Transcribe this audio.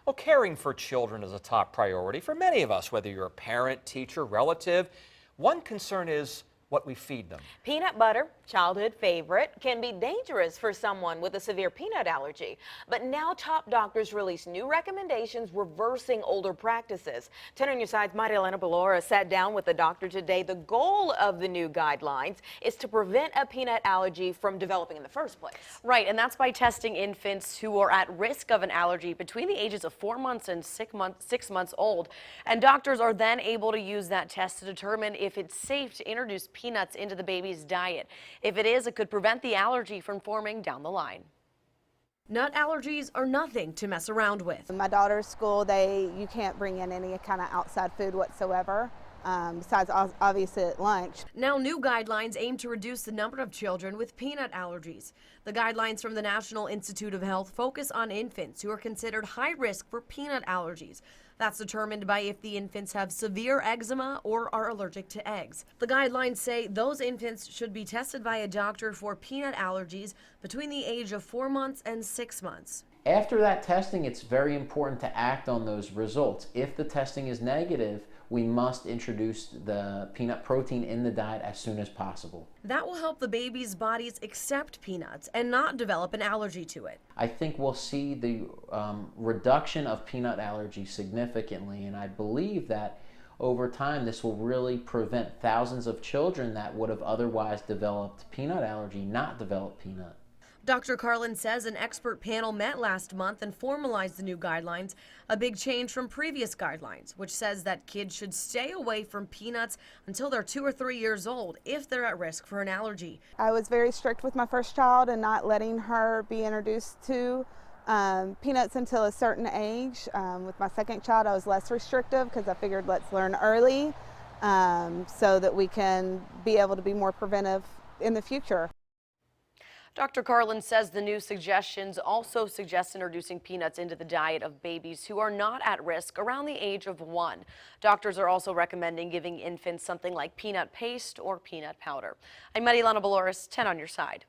Well, caring for children is a top priority for many of us, whether you're a parent, teacher, relative. One concern is what we feed them. Peanut butter, childhood favorite, can be dangerous for someone with a severe peanut allergy. But now top doctors release new recommendations reversing older practices. 10 on your side's Marielena Belora sat down with the doctor today. The goal of the new guidelines is to prevent a peanut allergy from developing in the first place. Right, and that's by testing infants who are at risk of an allergy between the ages of 4 months and 6 months old. And doctors are then able to use that test to determine if it's safe to introduce peanuts into the baby's diet. If it is, it could prevent the allergy from forming down the line. Nut allergies are nothing to mess around with. In my daughter's school, you can't bring in any kind of outside food whatsoever, besides obviously at lunch. Now new guidelines aim to reduce the number of children with peanut allergies. The guidelines from the National Institute of Health focus on infants who are considered high risk for peanut allergies. That's determined by if the infants have severe eczema or are allergic to eggs. The guidelines say those infants should be tested by a doctor for peanut allergies between the age of 4 months and 6 months. After that testing, it's very important to act on those results. If the testing is negative, we must introduce the peanut protein in the diet as soon as possible. That will help the baby's bodies accept peanuts and not develop an allergy to it. I think we'll see the reduction of peanut allergy significantly, and I believe that over time this will really prevent thousands of children that would have otherwise developed peanut allergy not develop peanut. Dr. Carlin says an expert panel met last month and formalized the new guidelines, a big change from previous guidelines, which says that kids should stay away from peanuts until they're 2 or 3 years old if they're at risk for an allergy. I was very strict with my first child and not letting her be introduced to peanuts until a certain age. With my second child, I was less restrictive because I figured let's learn early so that we can be able to be more preventive in the future. Dr. Carlin says the new suggestions also suggest introducing peanuts into the diet of babies who are not at risk around the age of 1. Doctors are also recommending giving infants something like peanut paste or peanut powder. I'm Marielena Belora, 10 on your side.